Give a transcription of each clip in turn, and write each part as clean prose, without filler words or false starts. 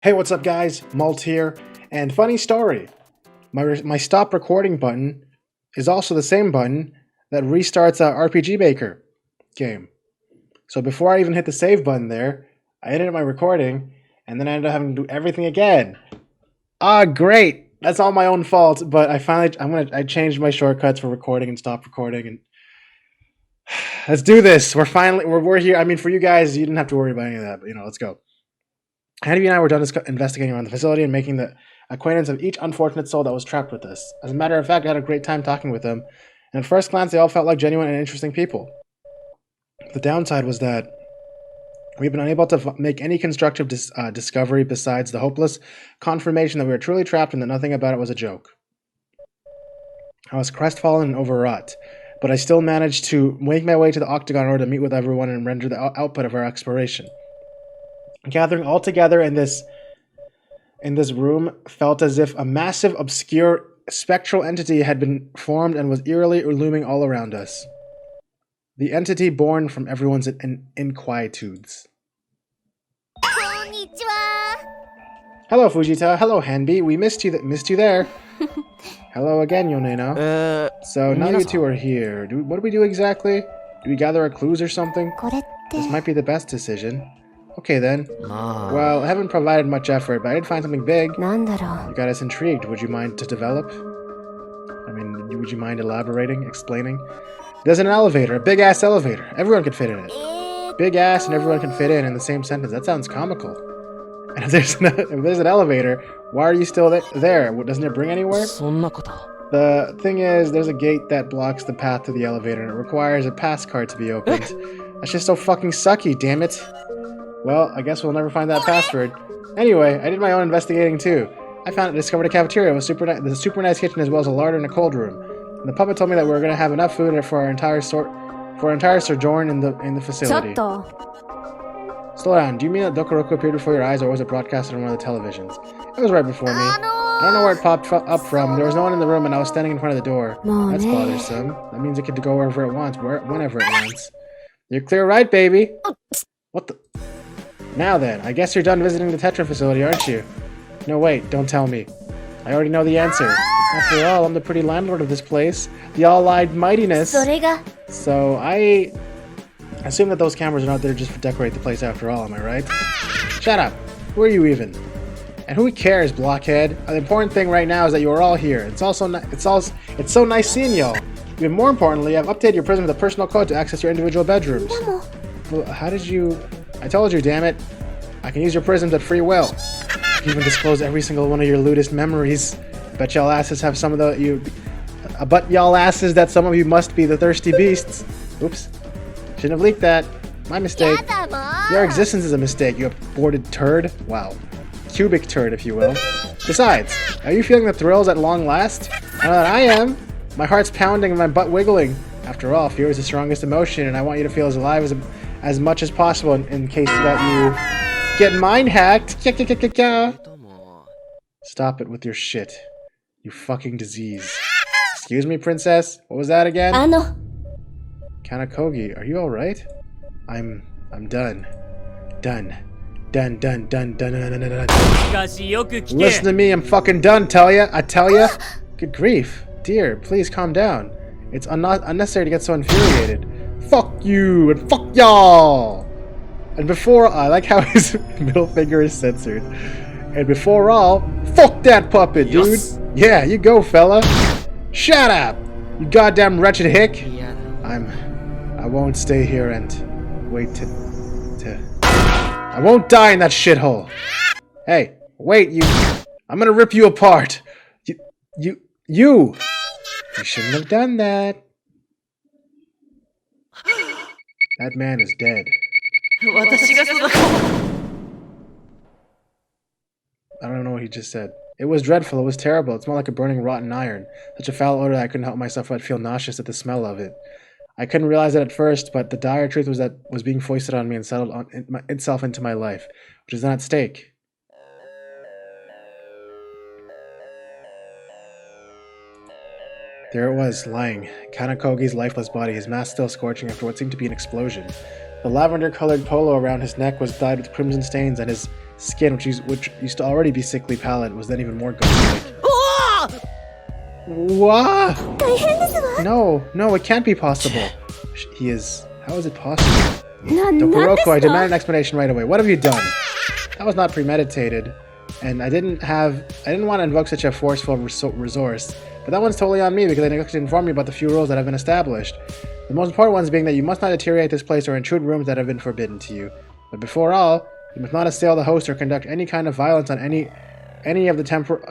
Hey, what's up guys? Malt here, and funny story. My stop recording button is also the same button that restarts a RPG Maker game. So before I even hit the save button there, I ended my recording, and then I ended up having to do everything again. Ah, great! That's all my own fault, but I changed my shortcuts for recording and stop recording, and let's do this. We're here. I mean, for you guys, you didn't have to worry about any of that, but let's go. Handy and I were done investigating around the facility and making the acquaintance of each unfortunate soul that was trapped with us. As a matter of fact, I had a great time talking with them, and at first glance, they all felt like genuine and interesting people. The downside was that we've been unable to make any constructive discovery besides the hopeless confirmation that we were truly trapped and that nothing about it was a joke. I was crestfallen and overwrought, but I still managed to make my way to the Octagon in order to meet with everyone and render the output of our exploration. Gathering all together in this room felt as if a massive, obscure, spectral entity had been formed and was eerily looming all around us. The entity born from everyone's inquietudes. Hello, Fujita. Hello, Hanbi. We missed you there. Hello again, Yoneno. So now you two are here. What do we do exactly? Do we gather our clues or something? This might be the best decision. Okay then. Well, I haven't provided much effort, but I did find something big. You got us intrigued. Would you mind to develop? I mean, would you mind elaborating, explaining? There's an elevator, a big-ass elevator. Everyone can fit in it. Big ass and everyone can fit in the same sentence. That sounds comical. And if there's an elevator, why are you still there? Doesn't it bring anywhere? The thing is, there's a gate that blocks the path to the elevator, and it requires a pass card to be opened. That's just so fucking sucky, damn it. Well, I guess we'll never find that password. Anyway, I did my own investigating too. I discovered a cafeteria with a super nice kitchen as well as a larder and a cold room. And the puppet told me that we were going to have enough food for our entire sojourn in the facility. Slow down. Do you mean that Dokoroku appeared before your eyes, or was it broadcasted on one of the televisions? It was right before me. I don't know where it popped up from. There was no one in the room, and I was standing in front of the door. That's bothersome. That means it could go wherever it wants, whenever it wants. You're clear right, baby. What the? Now then, I guess you're done visiting the Tetra facility, aren't you? No, wait, don't tell me. I already know the answer. After all, I'm the pretty landlord of this place. The all-eyed mightiness. So I assume that those cameras are not there just to decorate the place after all, am I right? Shut up. Who are you even? And who cares, blockhead? The important thing right now is that you are all here. It's so nice seeing y'all. Even more importantly, I've updated your Prism with a personal code to access your individual bedrooms. Well, how did you... I told you, damn it. I can use your prisms at free will. I can even disclose every single one of your lewdest memories. Bet y'all asses have some of but y'all asses that some of you must be the thirsty beasts. Oops. Shouldn't have leaked that. My mistake. Your existence is a mistake, you aborted turd. Wow. Cubic turd, if you will. Besides, are you feeling the thrills at long last? I know that I am. My heart's pounding and my butt wiggling. After all, fear is the strongest emotion, and I want you to feel as alive as much as possible in case that you get mind hacked. Stop it with your shit. You fucking disease. Excuse me, princess? What was that again? Kanakogi, are you alright? I'm done. Done. Listen to me, I'm fucking done, I tell ya. Good grief. Dear, please calm down. It's unnecessary to get so infuriated. Fuck you, and fuck y'all! And I like how his middle finger is censored. And before all, fuck that puppet, dude! Yeah, you go, fella! Shut up! You goddamn wretched hick! I won't stay here and wait I won't die in that shithole! Hey, wait, I'm gonna rip you apart! You shouldn't have done that. That man is dead. I don't know what he just said. It was dreadful. It was terrible. It smelled like a burning rotten iron. Such a foul odor that I couldn't help myself but feel nauseous at the smell of it. I couldn't realize it at first, but the dire truth was that it was being foisted on me and settled itself into my life, which is not at stake. There it was, lying. Kanakogi's lifeless body, his mask still scorching after what seemed to be an explosion. The lavender-colored polo around his neck was dyed with crimson stains, and his skin, which used to already be sickly pallid, was then even more ghost-like. What? No, it can't be possible. He is... How is it possible? Dokuroku, I demand an explanation right away. What have you done? That was not premeditated, and I didn't want to invoke such a forceful resource. But that one's totally on me because I neglected to inform you about the few rules that have been established. The most important ones being that you must not deteriorate this place or intrude rooms that have been forbidden to you. But before all, you must not assail the host or conduct any kind of violence on any of the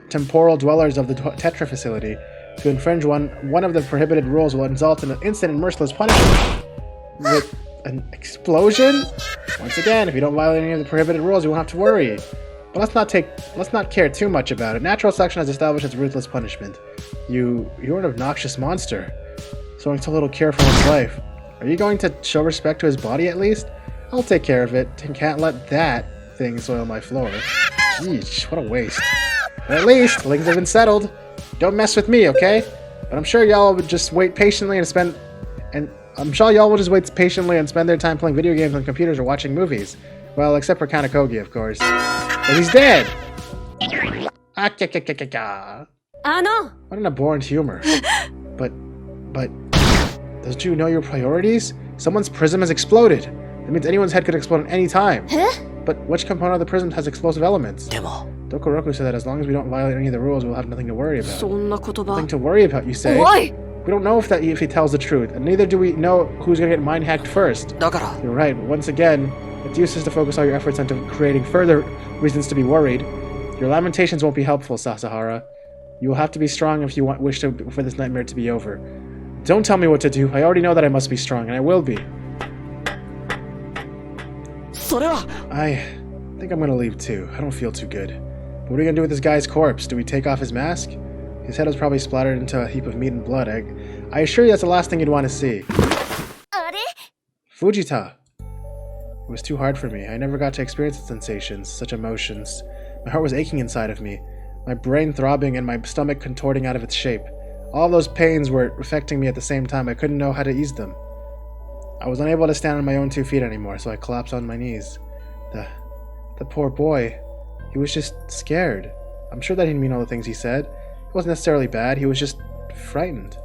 temporal dwellers of the Tetra facility. To infringe one of the prohibited rules will result in an instant and merciless punishment. With an explosion? Once again, if you don't violate any of the prohibited rules, you won't have to worry. But let's not care too much about it. Natural selection has established its ruthless punishment. You're an obnoxious monster, showing so little care for one's life. Are you going to show respect to his body at least? I'll take care of it, and can't let that thing soil my floor. Jeez, what a waste. But at least, things have been settled. Don't mess with me, okay? But I'm sure y'all would just wait patiently and spend their time playing video games on computers or watching movies. Well, except for Kanakogi, of course. But he's dead! What an abhorrent humor. But, don't you know your priorities? Someone's prism has exploded. That means anyone's head could explode at any time. But which component of the prism has explosive elements? Dokuroku said that as long as we don't violate any of the rules, we'll have nothing to worry about. Nothing to worry about, you say? Why? We don't know if he tells the truth, and neither do we know who's gonna get mind hacked first. You're right, but once again, it's useless to focus all your efforts into creating further reasons to be worried. Your lamentations won't be helpful, Sasahara. You will have to be strong if you wish for this nightmare to be over. Don't tell me what to do. I already know that I must be strong, and I will be. I think I'm gonna leave too. I don't feel too good. What are we gonna do with this guy's corpse? Do we take off his mask? His head was probably splattered into a heap of meat and blood. I assure you that's the last thing you'd want to see. Fujita! It was too hard for me. I never got to experience such sensations, such emotions. My heart was aching inside of me, my brain throbbing and my stomach contorting out of its shape. All those pains were affecting me at the same time. I couldn't know how to ease them. I was unable to stand on my own 2 feet anymore, so I collapsed on my knees. The poor boy. He was just scared. I'm sure that he didn't mean all the things he said. It wasn't necessarily bad, he was just frightened.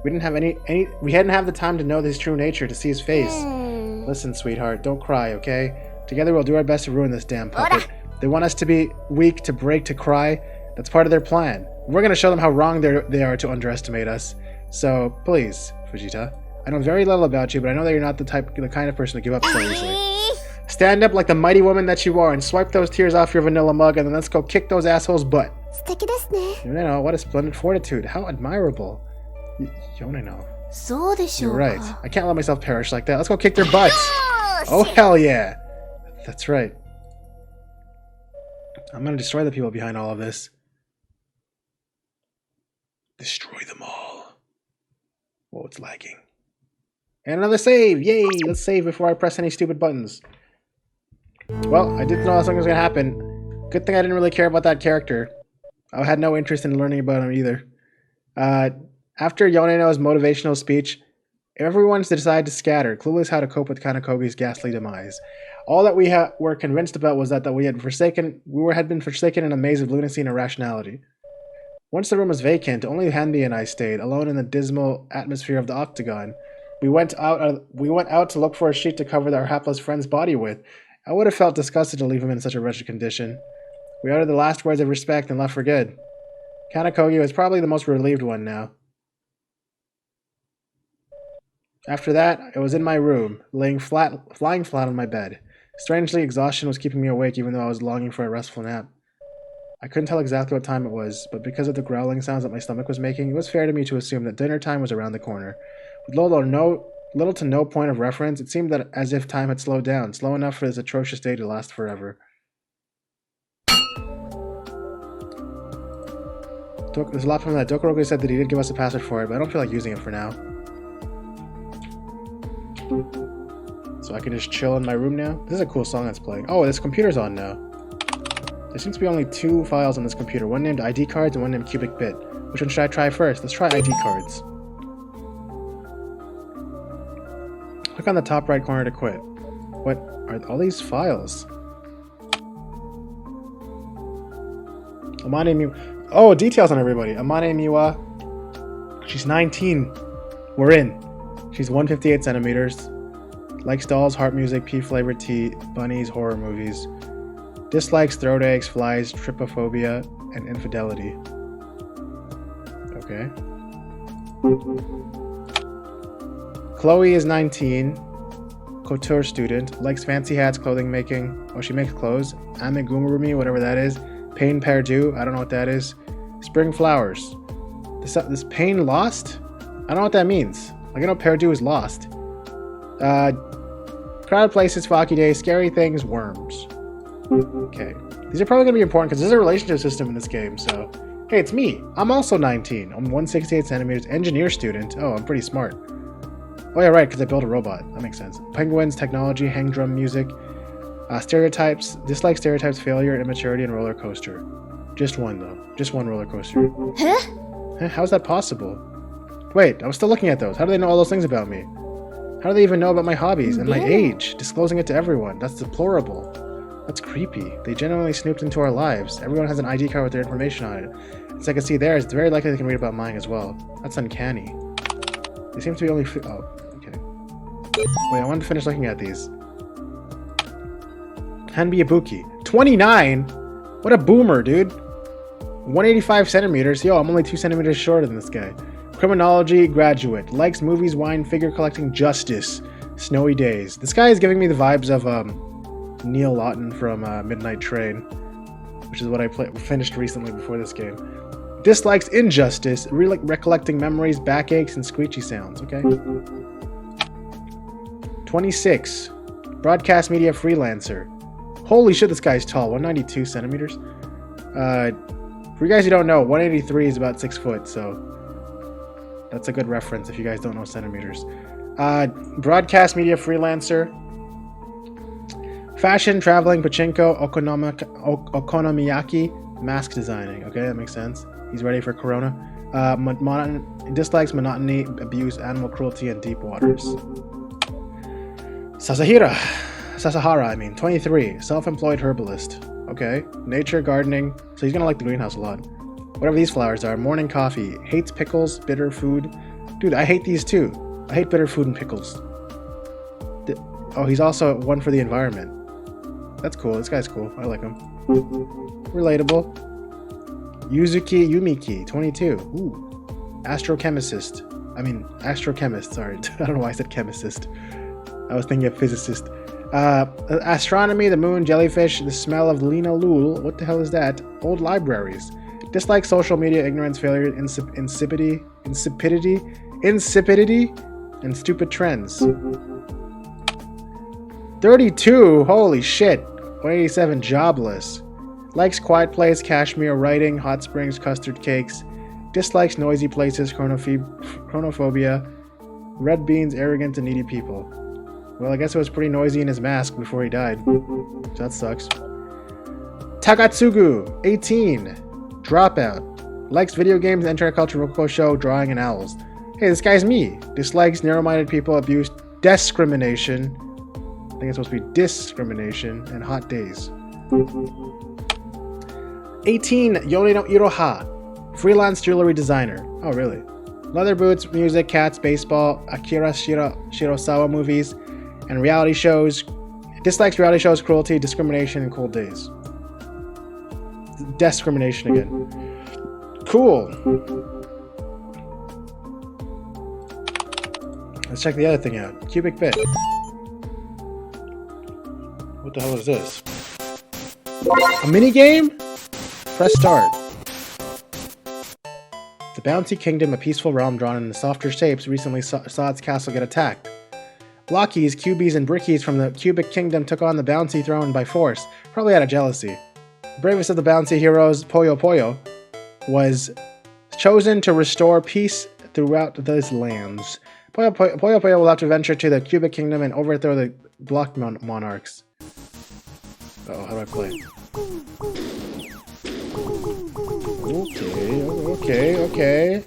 We hadn't had the time to know his true nature, to see his face. Listen, sweetheart, don't cry, okay? Together we'll do our best to ruin this damn puppet. They want us to be weak, to break, to cry. That's part of their plan. We're gonna show them how wrong they are to underestimate us. So, please, Fujita. I know very little about you, but I know that you're not the kind of person to give up so easily. Stand up like the mighty woman that you are and swipe those tears off your vanilla mug, and then let's go kick those assholes' butt. Yoneno, what a splendid fortitude. How admirable. Yoneno. You're right. I can't let myself perish like that. Let's go kick their butts. Oh, hell yeah. That's right. I'm gonna destroy the people behind all of this. Destroy them all. Whoa, it's lagging. And another save! Yay! Let's save before I press any stupid buttons. Well, I didn't know something was gonna happen. Good thing I didn't really care about that character. I had no interest in learning about him either. After Yoneno's motivational speech, everyone's decided to scatter, clueless how to cope with Kanakogi's ghastly demise. All that we were convinced about was that we had been forsaken in a maze of lunacy and irrationality. Once the room was vacant, only Hanbi and I stayed, alone in the dismal atmosphere of the octagon. We went out to look for a sheet to cover our hapless friend's body with. I would have felt disgusted to leave him in such a wretched condition. We uttered the last words of respect and left for good. Kanakogi was probably the most relieved one now. After that, I was in my room, flying flat on my bed. Strangely, exhaustion was keeping me awake even though I was longing for a restful nap. I couldn't tell exactly what time it was, but because of the growling sounds that my stomach was making, it was fair to me to assume that dinner time was around the corner. With little to no point of reference, it seemed that as if time had slowed down, slow enough for this atrocious day to last forever. There's a lot from that. Dokuroku said that he did give us a password for it, but I don't feel like using it for now. So I can just chill in my room now. This is a cool song that's playing. Oh, this computer's on now. There seems to be only 2 files on this computer. One named ID cards and one named cubic bit. Which one should I try first? Let's try ID cards. Click on the top right corner to quit. What are all these files? Amane Miwa. Oh, details on everybody. Amane Miwa. She's 19. We're in. She's 158 centimeters. Likes dolls, heart music, pea-flavored tea, bunnies, horror movies. Dislikes throat aches, flies, trypophobia, and infidelity. Okay. Chloe is 19. Couture student. Likes fancy hats, clothing making. Oh, she makes clothes. Amigurumi, whatever that is. Pain Perdu. I don't know what that is. Spring flowers. This pain lost? I don't know what that means. Like, I know Perdu is lost. Crowded places, foggy days, scary things, worms. Okay. These are probably going to be important because there's a relationship system in this game, so... Hey, it's me. I'm also 19. I'm 168 centimeters, engineer student. Oh, I'm pretty smart. Oh yeah, right, because I built a robot. That makes sense. Penguins, technology, hang drum music. Stereotypes. Dislike stereotypes, failure, immaturity, and roller coaster. Just one, though. Just one roller coaster. Huh? How's that possible? Wait, I was still looking at those. How do they know all those things about me? How do they even know about my hobbies and my age? Disclosing it to everyone. That's deplorable. That's creepy. They genuinely snooped into our lives. Everyone has an ID card with their information on it. As I can see there, it's very likely they can read about mine as well. That's uncanny. They seem to be only... Oh, okay. Wait, I wanted to finish looking at these. Hanbi Ibuki. 29? What a boomer, dude. 185 centimeters. Yo, I'm only 2 centimeters shorter than this guy. Criminology graduate. Likes movies, wine, figure collecting, justice. Snowy days. This guy is giving me the vibes of Neil Lawton from Midnight Train, which is what I finished recently before this game. Dislikes injustice, recollecting memories, backaches, and screechy sounds. Okay. 26. Broadcast media freelancer. Holy shit, this guy's tall. 192 centimeters. For you guys who don't know, 183 is about 6 foot, so that's a good reference if you guys don't know centimeters. Broadcast media freelancer. Fashion, traveling, pachinko, okonomiyaki, mask designing. Okay, that makes sense. He's ready for Corona. Dislikes monotony, abuse, animal cruelty, and deep waters. Sasahara, 23. Self-employed herbalist. Okay. Nature, gardening. So he's gonna like the greenhouse a lot. Whatever these flowers are. Morning coffee. Hates pickles, bitter food. Dude, I hate these too. I hate bitter food and pickles. Oh, he's also one for the environment. That's cool. This guy's cool. I like him. Relatable. Yuzuki Yumiki, 22. Ooh. Astrochemist, sorry. I don't know why I said chemist. I was thinking of physicist. Astronomy, the moon, jellyfish, the smell of Lena Lul. What the hell is that? Old libraries. Dislike social media, ignorance, failure, insipidity, and stupid trends. 32! Holy shit! 187, jobless. Likes quiet place, cashmere, writing, hot springs, custard cakes. Dislikes noisy places, chronophobia. Red beans, arrogant and needy people. Well, I guess it was pretty noisy in his mask before he died. So that sucks. Takatsugu, 18. Dropout. Likes video games, Enterculture Rococo Show, drawing, and owls. Hey, this guy's me. Dislikes narrow-minded people, abuse, discrimination. I think it's supposed to be discrimination, and hot days. 18. Yone no Iroha. Freelance jewelry designer. Oh, really? Leather boots, music, cats, baseball, Akira Shirosawa movies, and reality shows. Dislikes reality shows, cruelty, discrimination, and cold days. Discrimination again. Cool. Let's check the other thing out. Cubic bit. What the hell is this? A mini game? Press start. The Bounty Kingdom, a peaceful realm drawn in the softer shapes, recently saw its castle get attacked. Blockies, cubies, and brickies from the Cubic Kingdom took on the Bounty throne by force, probably out of jealousy. The bravest of the Bounty heroes, Poyo Poyo, was chosen to restore peace throughout those lands. Poyo Poyo will have to venture to the Cubic Kingdom and overthrow the Block monarchs. Uh-oh, how do I play? Okay.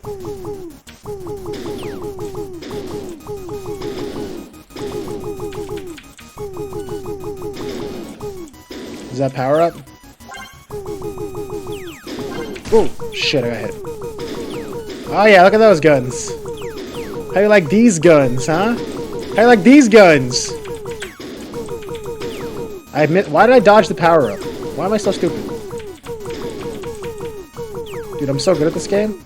Is that power up? Oh, shit, I got hit. Oh yeah, look at those guns. How you like these guns, huh? How you like these guns? I admit, why did I dodge the power up? Why am I so stupid? Dude, I'm so good at this game.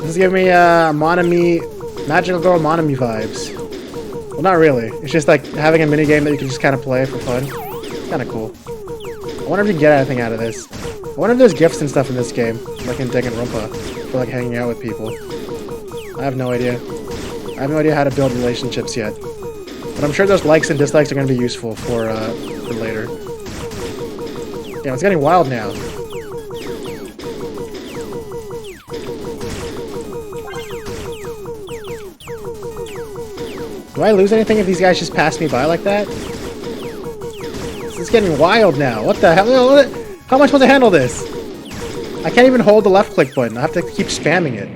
This is giving me Monami, Magical Girl Monami vibes. Well, not really. It's just like having a minigame that you can just kind of play for fun. Kind of cool. I wonder if you can get anything out of this. I wonder if there's gifts and stuff in this game, like in Danganronpa, for like hanging out with people. I have no idea. I have no idea how to build relationships yet. But I'm sure those likes and dislikes are going to be useful for later. Yeah, it's getting wild now. Do I lose anything if these guys just pass me by like that? This is getting wild now. What the hell? How am I supposed to handle this? I can't even hold the left click button. I have to keep spamming it.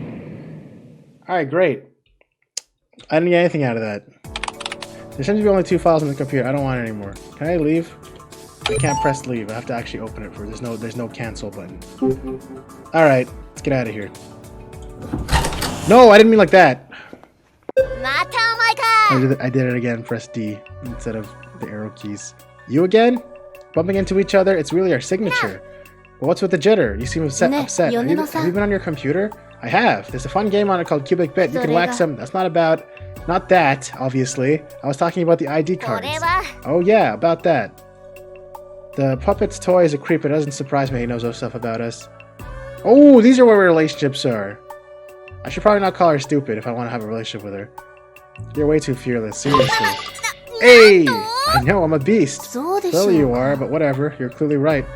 Alright, great. I didn't get anything out of that. There seems to be only 2 files on the computer. I don't want it anymore. Can I leave? I can't press leave. I have to actually open it first. There's no cancel button. Alright, let's get out of here. No, I didn't mean like that. I did it again. Press D instead of the arrow keys. You again? Bumping into each other? It's really our signature. But what's with the jitter? You seem upset. Have you been on your computer? I have. There's a fun game on it called Cubic Bit. You can whack some. That's not about... Not that, obviously. I was talking about the ID cards. Oh yeah, about that. The puppet's toy is a creep. It doesn't surprise me he knows those stuff about us. Oh, these are where relationships are. I should probably not call her stupid if I want to have a relationship with her. You're way too fearless, seriously. Hey! I know, I'm a beast. So you are, but whatever. You're clearly right.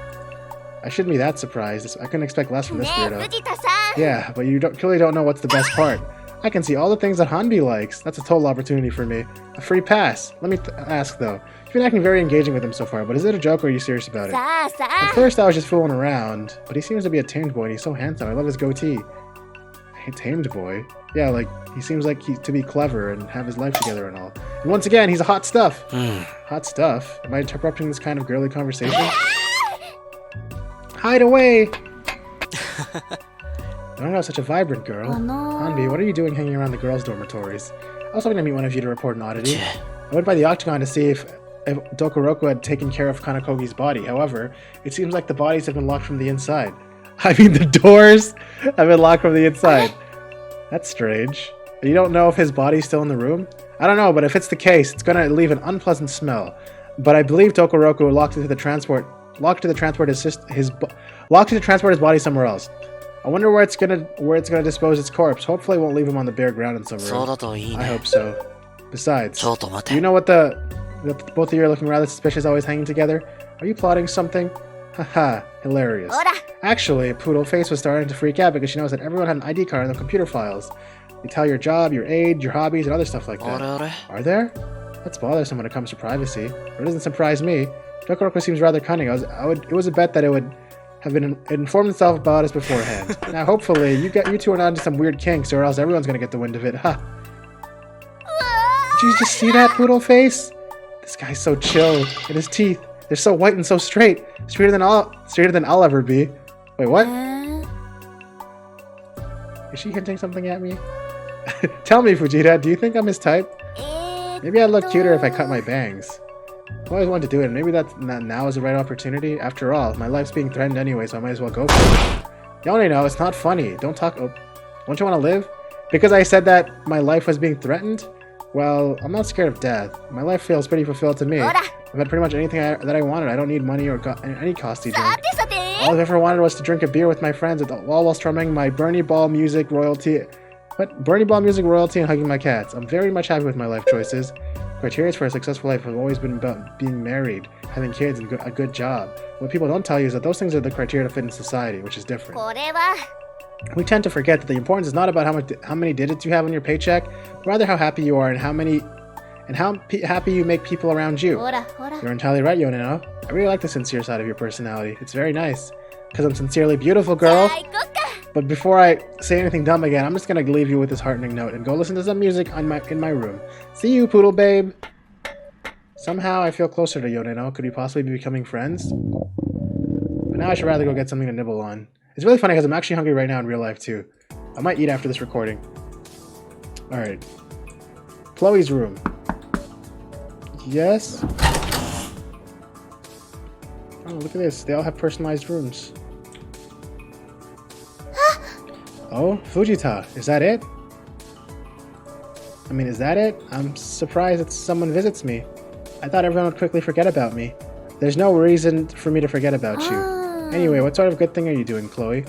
I shouldn't be that surprised. I couldn't expect less from this weirdo. Yeah, but you clearly don't know what's the best part. I can see all the things that Hanbi likes. That's a total opportunity for me. A free pass. Let me ask, though. You've been acting very engaging with him so far, but is it a joke or are you serious about it? At first, I was just fooling around, but he seems to be a tamed boy and he's so handsome. I love his goatee. A tamed boy? Yeah, like, he seems like to be clever and have his life together and all. And once again, he's a hot stuff. Hot stuff? Am I interrupting this kind of girly conversation? Hide away! I don't know, such a vibrant girl. Hanbi, what are you doing hanging around the girls' dormitories? I was hoping to meet one of you to report an oddity. I went by the Octagon to see if Dokuroku had taken care of Kanakogi's body. However, it seems like the bodies have been locked from the inside. I mean, the doors have been locked from the inside. That's strange. You don't know if his body's still in the room? I don't know, but if it's the case, it's gonna leave an unpleasant smell. But I believe Dokuroku locked to the transport his body somewhere else. I wonder where it's gonna dispose its corpse. Hopefully, it won't leave him on the bare ground in some room. I hope so. Besides, do you know what both of you are looking rather suspicious, always hanging together? Are you plotting something? Haha, hilarious. Actually, Poodle Face was starting to freak out because she knows that everyone had an ID card on their computer files. They tell your job, your age, your hobbies, and other stuff like that. Are there? That's bothersome when it comes to privacy. But it doesn't surprise me. Dokuroku seems rather cunning. It was a bet that it would have been informed itself about us beforehand. Now, hopefully, you two are not into some weird kinks, or else everyone's gonna get the wind of it. Huh? Did you just see that, Poodle Face? This guy's so chill, and his teeth, they're so white and so straight. Straighter than I'll ever be. Wait, what? Is she hinting something at me? Tell me, Fujita, do you think I'm his type? Maybe I'd look cuter if I cut my bangs. I've always wanted to do it, and maybe now is the right opportunity. After all, my life's being threatened anyway, so I might as well go for it. No, it's not funny. Don't talk. Oh, don't you want to live? Because I said that my life was being threatened? Well, I'm not scared of death. My life feels pretty fulfilled to me. I've had pretty much anything that I wanted. I don't need money or any costly drink. All I've ever wanted was to drink a beer with my friends, all while strumming my Bernie Ball music royalty. What? Bernie Ball music royalty and hugging my cats. I'm very much happy with my life choices. Criteria for a successful life have always been about being married, having kids, and a good job. What people don't tell you is that those things are the criteria to fit in society, which is different. We tend to forget that the importance is not about how many digits you have on your paycheck, but rather how happy you are and how happy you make people around you. You're entirely right, Yoneno. I really like the sincere side of your personality. It's very nice. Because I'm sincerely beautiful, girl. But before I say anything dumb again, I'm just gonna leave you with this heartening note and go listen to some music in my room. See you, Poodle Babe! Somehow I feel closer to Yoneno. Could we possibly be becoming friends? But now I should rather go get something to nibble on. It's really funny because I'm actually hungry right now in real life too. I might eat after this recording. Alright. Chloe's room. Yes? Oh, look at this. They all have personalized rooms. Oh, Fujita. Is that it? I mean, is that it? I'm surprised that someone visits me. I thought everyone would quickly forget about me. There's no reason for me to forget about you. Anyway, what sort of good thing are you doing, Chloe?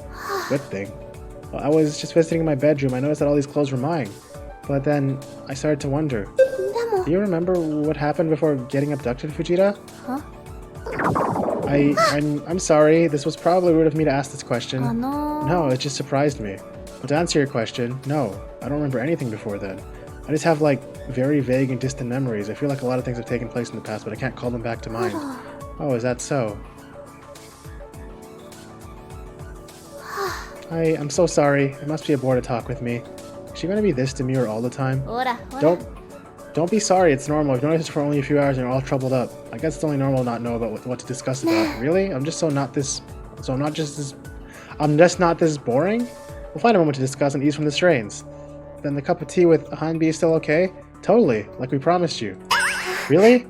Good thing? Well, I was just visiting my bedroom. I noticed that all these clothes were mine. But then I started to wonder. Do you remember what happened before getting abducted, Fujita? Huh? I'm sorry. This was probably rude of me to ask this question. Oh, no. No, it just surprised me. But to answer your question, no. I don't remember anything before then. I just have, like, very vague and distant memories. I feel like a lot of things have taken place in the past, but I can't call them back to mind. Oh, is that so? I'm so sorry. It must be a bore to talk with me. Is she going to be this demure all the time? Don't be sorry. It's normal. I've noticed it for only a few hours and you're all troubled up. I guess it's only normal to not know about what to discuss about. Really? I'm just not this boring? We'll find a moment to discuss and ease from the strains. Then the cup of tea with Hanbi is still okay? Totally, like we promised you. Really?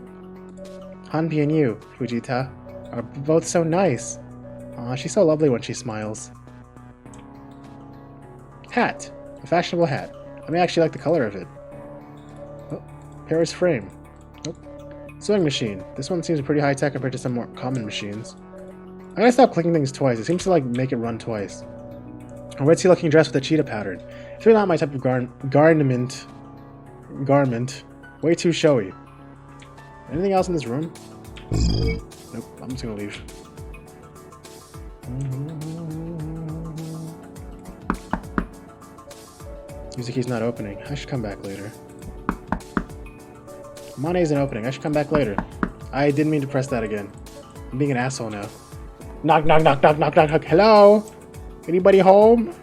Hanbi and you, Fujita, are both so nice. Aw, she's so lovely when she smiles. Hat. A fashionable hat. I may actually like the color of it. Oh, Paris frame. Nope. Sewing machine. This one seems pretty high-tech compared to some more common machines. I'm gonna stop clicking things twice. It seems to, like, make it run twice. A ritzy looking dress with a cheetah pattern. It's really not my type of garment. Way too showy. Anything else in this room? Nope, I'm just gonna leave. Music key's not opening. I should come back later. Money isn't opening. I should come back later. I didn't mean to press that again. I'm being an asshole now. Knock, knock, knock, knock, knock, knock, knock. Hello? Anybody home?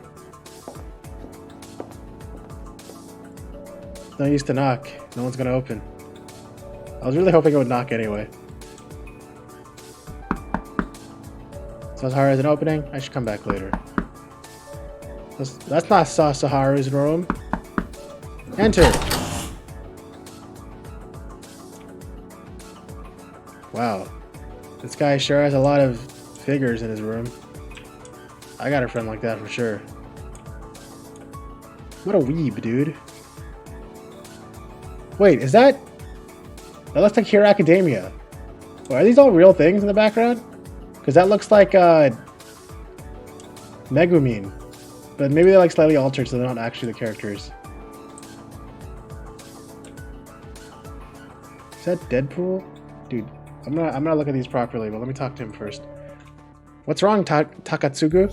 No use to knock. No one's gonna open. I was really hoping it would knock anyway. So Sahara isn't opening. I should come back later. That's not Sahara's room. Enter. Wow. This guy sure has a lot of figures in his room. I got a friend like that for sure. What a weeb, dude. Wait, is that... That looks like Hero Academia. Wait, are these all real things in the background? Because that looks like, Megumin. But maybe they're, like, slightly altered so they're not actually the characters. Is that Deadpool? Dude, I'm gonna look at these properly, but let me talk to him first. What's wrong, Takatsugu?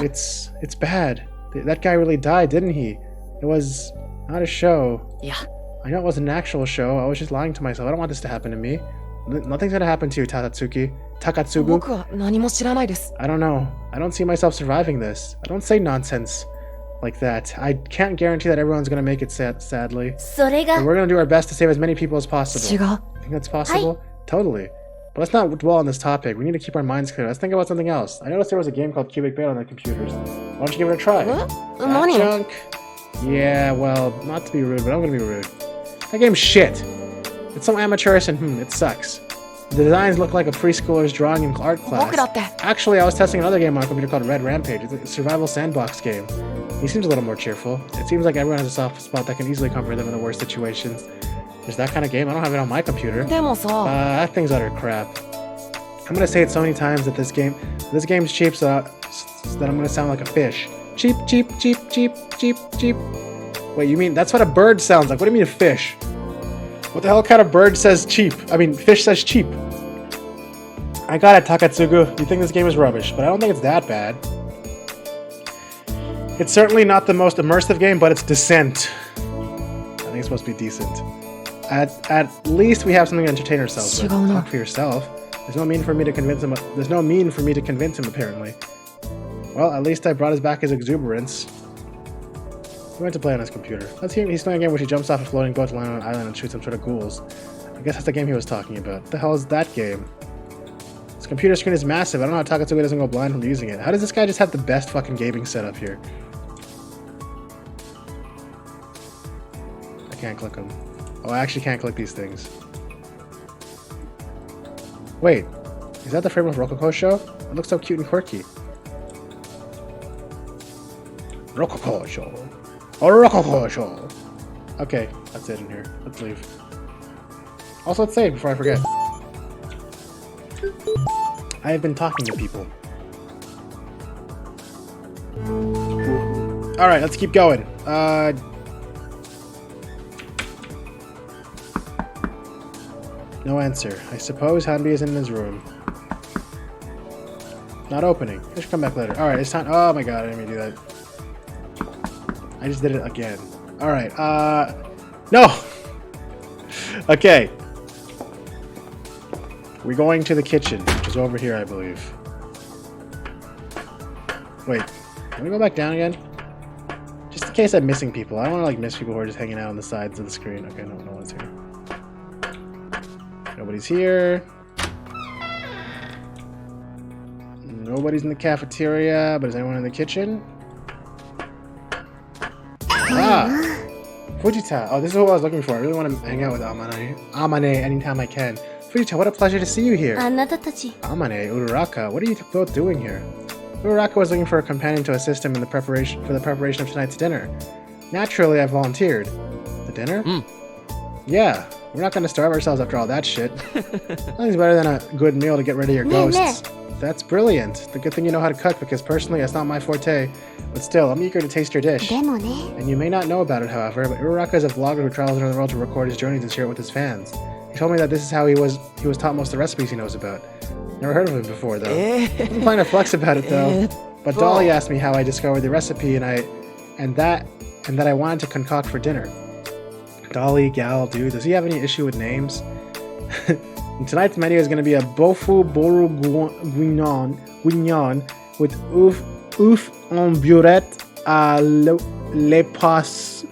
It's bad. That guy really died, didn't he? It was not a show. Yeah. I know it wasn't an actual show. I was just lying to myself. I don't want this to happen to me. Nothing's gonna happen to you, Takatsugu. I don't know. I don't see myself surviving this. I don't say nonsense like that. I can't guarantee that everyone's gonna make it, sadly. But we're gonna do our best to save as many people as possible. You think that's possible? Totally. But let's not dwell on this topic. We need to keep our minds clear. Let's think about something else. I noticed there was a game called Cubic Bait on the computers. Why don't you give it a try? That junk. Yeah, well, not to be rude, but I'm gonna be rude. That game's shit. It's so amateurish and it sucks. The designs look like a preschooler's drawing in art class. Actually, I was testing another game on a computer called Red Rampage. It's a survival sandbox game. He seems a little more cheerful. It seems like everyone has a soft spot that can easily comfort them in the worst situations. There's that kind of game. I don't have it on my computer. That thing's utter crap. I'm gonna say it so many times that this game's cheap so that I'm gonna sound like a fish. Cheap, cheap, cheap, cheap, cheap, cheap. Wait, you mean that's what a bird sounds like? What do you mean a fish? What the hell kind of bird says cheap? I mean, fish says cheap. I got it, Takatsugu. You think this game is rubbish, but I don't think it's that bad. It's certainly not the most immersive game, but it's decent. I think it's supposed to be decent. At least we have something to entertain ourselves with. Talk for yourself. There's no mean for me to convince him. There's no mean for me to convince him, apparently. Well, at least I brought us back his exuberance. He went to play on his computer. Let's hear he's playing a game where he jumps off a floating boat to land on an island and shoots some sort of ghouls. I guess that's the game he was talking about. What the hell is that game? His computer screen is massive. I don't know how Takatsuki doesn't go blind from using it. How does this guy just have the best fucking gaming setup here? I can't click them. Oh, I actually can't click these things. Wait, is that the frame of Rococo show? It looks so cute and quirky. Rococo show. Oh, Rococo show. Okay, that's it in here. Let's leave. Also, let's save before I forget. I have been talking to people. Alright, let's keep going. No answer. I suppose Hanbi is in his room. Not opening. I should come back later. Alright, it's time. Oh my god, I didn't mean to do that. I just did it again. Alright, no! Okay. We're going to the kitchen, which is over here, I believe. Wait, can we go back down again? Just in case I'm missing people. I don't want to like miss people who are just hanging out on the sides of the screen. Okay, no one's here. Nobody's here. Nobody's in the cafeteria, but is anyone in the kitchen? Ah! Fujita! Oh, this is what I was looking for. I really want to hang out with Amane anytime I can. Fujita, what a pleasure to see you here. Amane, Uraraka, what are you both doing here? Uraraka was looking for a companion to assist him in the preparation of tonight's dinner. Naturally, I volunteered. The dinner? Yeah, we're not going to starve ourselves after all that shit. Nothing's better than a good meal to get rid of your ghosts. That's brilliant. The good thing you know how to cook, because personally, that's not my forte. But still, I'm eager to taste your dish. And you may not know about it, however, but Uraraka is a vlogger who travels around the world to record his journeys and share it with his fans. He told me that this is how he was taught most of the recipes he knows about. Never heard of him before, though. I'm planning to flex about it, though. But Dolly asked me how I discovered the recipe, and that I wanted to concoct for dinner. Dolly, gal, dude, does he have any issue with names? Tonight's menu is going to be a bofu boru guignon with ouf en burette à l'épaissue.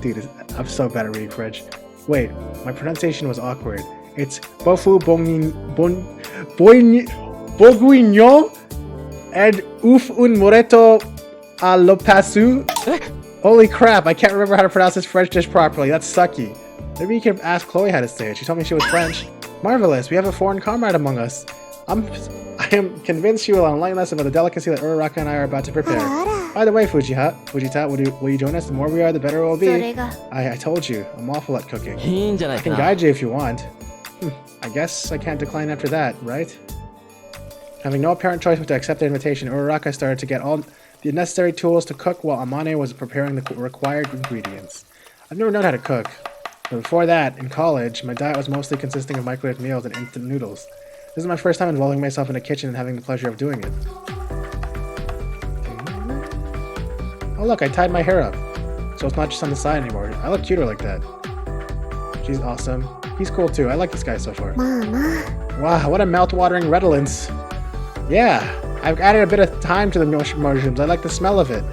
Dude, I'm so bad at reading French. Wait, my pronunciation was awkward. It's bofu bourguignon and ouf un moretto à l'épaissue. Holy crap, I can't remember how to pronounce this French dish properly. That's sucky. Maybe you can ask Chloe how to say it. She told me she was French. Marvelous, we have a foreign comrade among us. I am convinced she will enlighten us about the delicacy that Uraraka and I are about to prepare. By the way, Fujita, will you join us? The more we are, the better it will be. I told you, I'm awful at cooking. I can guide you if you want. I guess I can't decline after that, right? Having no apparent choice but to accept the invitation, Uraraka started to get all the necessary tools to cook while Amane was preparing the required ingredients. I've never known how to cook. But before that, in college, my diet was mostly consisting of microwave meals and instant noodles. This is my first time involving myself in a kitchen and having the pleasure of doing it. Oh look, I tied my hair up. So it's not just on the side anymore. I look cuter like that. She's awesome. He's cool too. I like this guy so far. Wow, what a mouth-watering redolence. Yeah, I've added a bit of thyme to the mushrooms. I like the smell of it.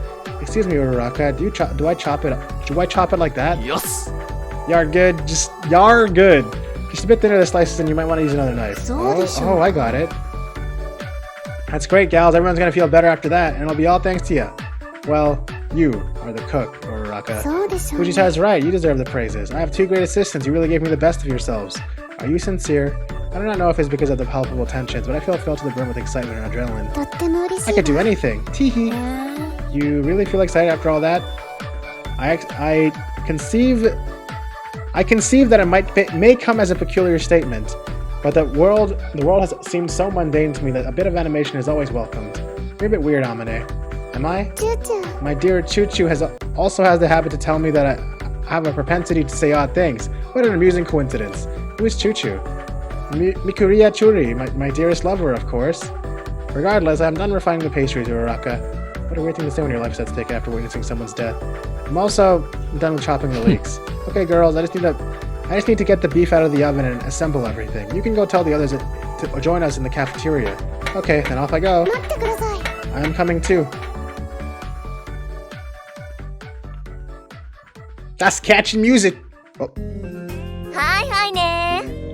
Excuse me, Uraraka, do I chop it like that? Yes. You're good. You're good. Just a bit thinner the slices, and you might want to use another knife. Oh, I got it. That's great, gals. Everyone's gonna feel better after that, and it'll be all thanks to you. Well, you are the cook, Uraraka. Fujita is right. You deserve the praises. I have two great assistants. You really gave me the best of yourselves. Are you sincere? I do not know if it's because of the palpable tensions, but I feel filled to the brim with excitement and adrenaline. I could do anything. Teehee. You really feel excited after all that? I conceive that it may come as a peculiar statement, but the world has seemed so mundane to me that a bit of animation is always welcomed. You're a bit weird, Amane. Am I? My dear Choo-Choo also has the habit to tell me that I have a propensity to say odd things. What an amusing coincidence. Who is Choo-Choo? Mikuriya Churi, my dearest lover, of course. Regardless, I'm done refining the pastries, Uraraka. What a weird thing to say when your life's at stake after witnessing someone's death. I'm also done with chopping the leeks. Okay, girls, I just need to get the beef out of the oven and assemble everything. You can go tell the others to join us in the cafeteria. Okay, then off I go. I am coming too. That's catchy music! Oh.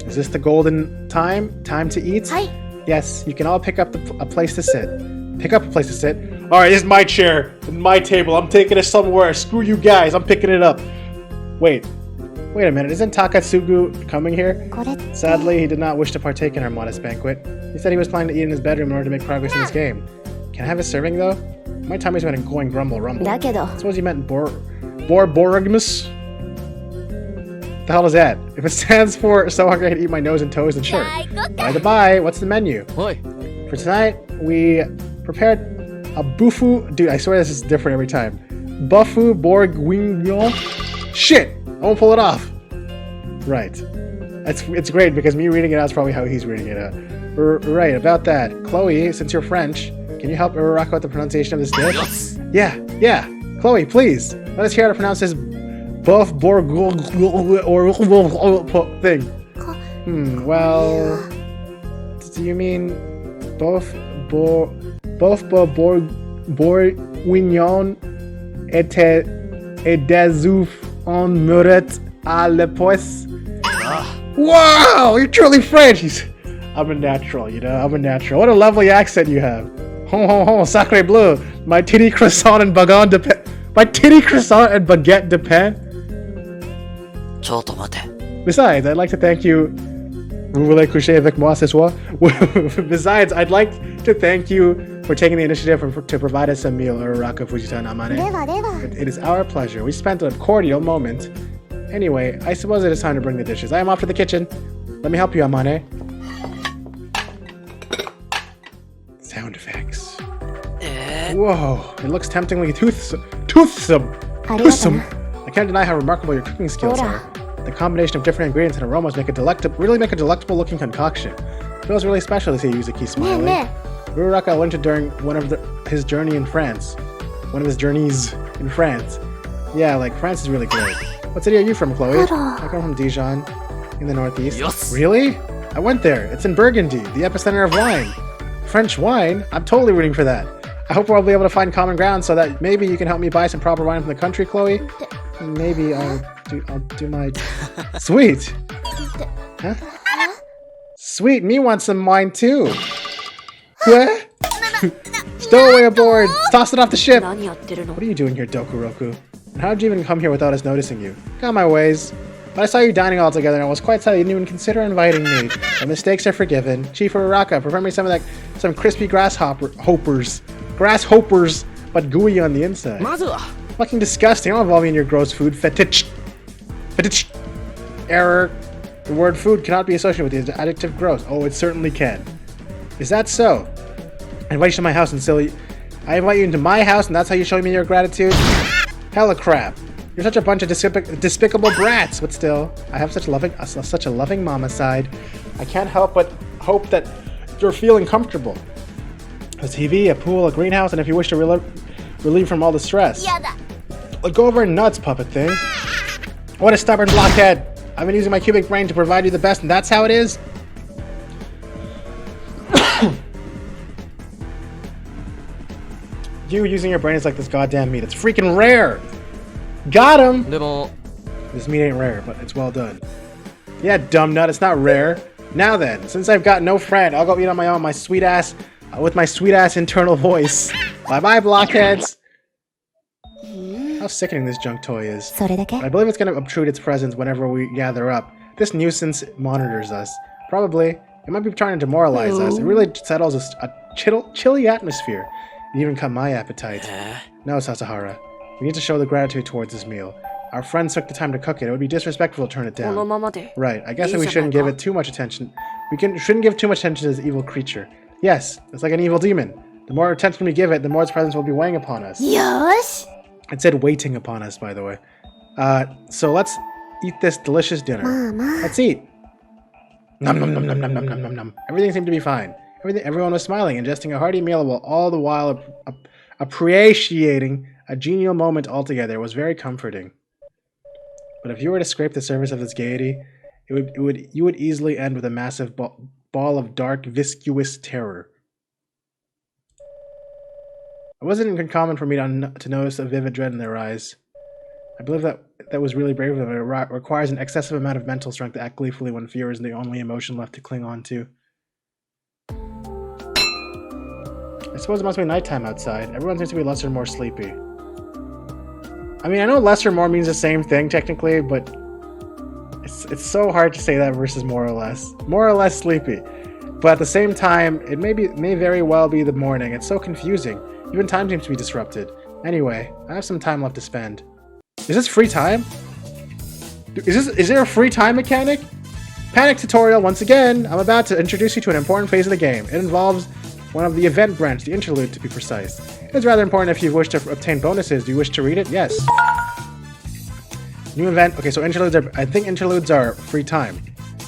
Is this the golden time? Time to eat? Yes, you can all pick up a place to sit. Pick up a place to sit. Alright, this is my chair and my table. I'm taking it somewhere. Screw you guys, I'm picking it up. Wait a minute, isn't Takatsugu coming here? Sadly, he did not wish to partake in our modest banquet. He said he was planning to eat in his bedroom in order to make progress in this game. Can I have his serving though? My tummy's been going grumble rumble. I suppose he meant Borborigmus? The hell is that? If it stands for so hungry I can eat my nose and toes, then sure. By the by, what's the menu? For tonight, we prepared a bufu. Dude, I swear this is different every time. Bufu bourguignon. Shit! I won't pull it off. Right. It's great because me reading it out is probably how he's reading it out. Right, about that. Chloe, since you're French, can you help Uraraka with the pronunciation of this dish? Yeah. Chloe, please. Let us hear how to pronounce this buff bourguignon thing. Well, do you mean both bourguignon et des on muret à l'époisse? Wow, you're truly French! I'm a natural, you know, I'm a natural. What a lovely accent you have. Ho, sacre bleu. My titty croissant and baguette de pain. My titty croissant and baguette de pain? Besides, I'd like to thank you. Vous voulez coucher avec moi ce soir? Besides, I'd like to thank you for taking the initiative to provide us a meal, Uraraka Fujita and Amane. It is our pleasure. We spent a cordial moment. Anyway, I suppose it is time to bring the dishes. I am off to the kitchen. Let me help you, Amane. Sound effects. Whoa, it looks temptingly toothsome. I can't deny how remarkable your cooking skills are. The combination of different ingredients and aromas really make a delectable looking concoction. It feels really special to see Yuzuki smiling. Uraraka learned it during one of his journeys in France. Yeah, like France is really great. What city are you from, Chloe? I come from Dijon, in the northeast. Yes. Really? I went there. It's in Burgundy, the epicenter of wine. French wine? I'm totally rooting for that. I hope we'll be able to find common ground so that maybe you can help me buy some proper wine from the country, Chloe. Maybe I'll do my... Sweet! Huh? Sweet, me want some wine too! What? Stow away aboard! Toss it off the ship! What are you doing here, Dokuroku? And how did you even come here without us noticing you? Got my ways. But I saw you dining all together and I was quite sad you didn't even consider inviting me. The mistakes are forgiven. Chief Uraraka, prepare me some crispy grasshoppers, but gooey on the inside. Fucking disgusting. Don't involve me in your gross food fetish. Error. The word food cannot be associated with the adjective gross. Oh, it certainly can. Is that so? I invite you to my house and I invite you into my house and that's how you show me your gratitude? Hella crap. You're such a bunch of despicable brats, but still, I have such a loving mama side. I can't help but hope that you're feeling comfortable. A TV, a pool, a greenhouse, and if you wish to relieve from all the stress. Go over nuts, puppet thing. What a stubborn blockhead! I've been using my cubic brain to provide you the best, and that's how it is? You using your brain is like this goddamn meat. It's freaking rare! Got him! This meat ain't rare, but it's well done. Yeah, dumb nut, it's not rare. Now then, since I've got no friend, I'll go eat on my own, with my sweet ass internal voice. Bye bye, blockheads! How sickening this junk toy is. But I believe it's gonna obtrude its presence whenever we gather up. This nuisance monitors us. Probably. It might be trying to demoralize us. It really settles a chilly atmosphere. It even cut my appetite. No, Sasahara. We need to show the gratitude towards this meal. Our friends took the time to cook it. It would be disrespectful to turn it down. Right, I guess that we shouldn't give it too much attention. Shouldn't give too much attention to this evil creature. Yes, it's like an evil demon. The more attention we give it, the more its presence will be weighing upon us. Yes. It said waiting upon us, by the way. So let's eat this delicious dinner. Mama. Let's eat. Nom nom nom nom nom nom nom nom nom. Everything seemed to be fine. Everyone was smiling, ingesting a hearty meal while all the while appreciating a genial moment altogether. It was very comforting. But if you were to scrape the surface of this gaiety, you would easily end with a massive ball of dark, viscous terror. It wasn't uncommon for me to notice a vivid dread in their eyes. I believe that was really brave of them. It requires an excessive amount of mental strength to act gleefully when fear is the only emotion left to cling on to. I suppose it must be nighttime outside. Everyone seems to be less or more sleepy. I mean, I know less or more means the same thing technically, but it's so hard to say that versus more or less. More or less sleepy. But at the same time, it may very well be the morning. It's so confusing. Even time seems to be disrupted. Anyway, I have some time left to spend. Is this free time? Is there a free time mechanic? Panic tutorial once again. I'm about to introduce you to an important phase of the game. It involves one of the event branch, the interlude to be precise. It's rather important if you wish to obtain bonuses. Do you wish to read it? Yes. New event. Okay, so I think interludes are free time.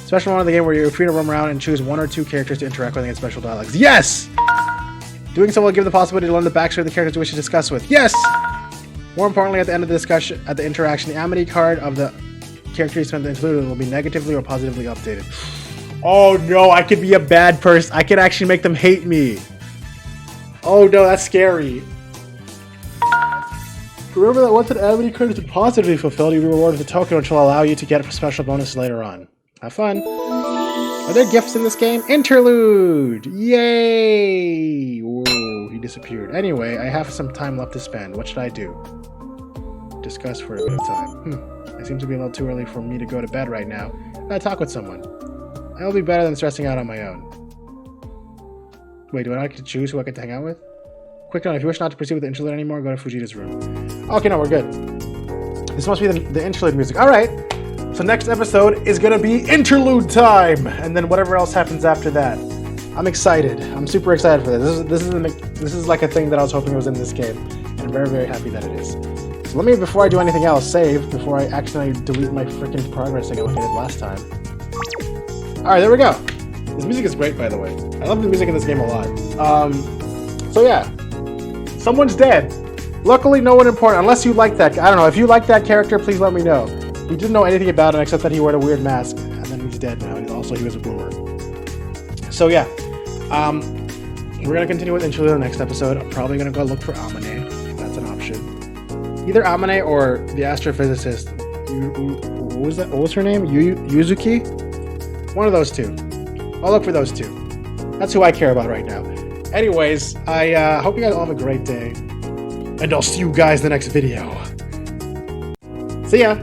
Special one of the game where you're free to roam around and choose 1 or 2 characters to interact with and get special dialogues. Yes! Doing so will give the possibility to learn the backstory of the characters you wish to discuss with. Yes! More importantly, at the end of the discussion, at the interaction, the amity card of the character you spent the interlude will be negatively or positively updated. Oh no, I could be a bad person. I could actually make them hate me. Oh no, that's scary. Remember that once an amity card is positively fulfilled, you'll be rewarded with a token which will allow you to get special bonuses later on. Have fun. Are there gifts in this game? Interlude! Yay! Whoa, he disappeared. Anyway, I have some time left to spend. What should I do? Discuss for a bit of time. It seems to be a little too early for me to go to bed right now. I gotta talk with someone. That'll be better than stressing out on my own. Wait, do I get to choose who I get to hang out with? Quick note, if you wish not to proceed with the interlude anymore, go to Fujita's room. Okay, no, we're good. This must be the interlude music. Alright! So next episode is gonna be interlude time! And then whatever else happens after that. I'm excited. I'm super excited for this. This is like a thing that I was hoping was in this game. And I'm very, very happy that it is. So let me, before I do anything else, save before I accidentally delete my freaking progress again like I did last time. Alright, there we go. This music is great, by the way. I love the music in this game a lot. So yeah. Someone's dead. Luckily, no one important, unless you like that. I don't know, if you like that character, please let me know. We didn't know anything about him except that he wore a weird mask, and then he's dead now, and also he was a boomer. So yeah. We're gonna continue with Interlude in the next episode. I'm probably gonna go look for Amane. That's an option. Either Amane or the astrophysicist. What was her name? Yuzuki? One of those two. I'll look for those two. That's who I care about right now. Anyways, I hope you guys all have a great day. And I'll see you guys in the next video. See ya!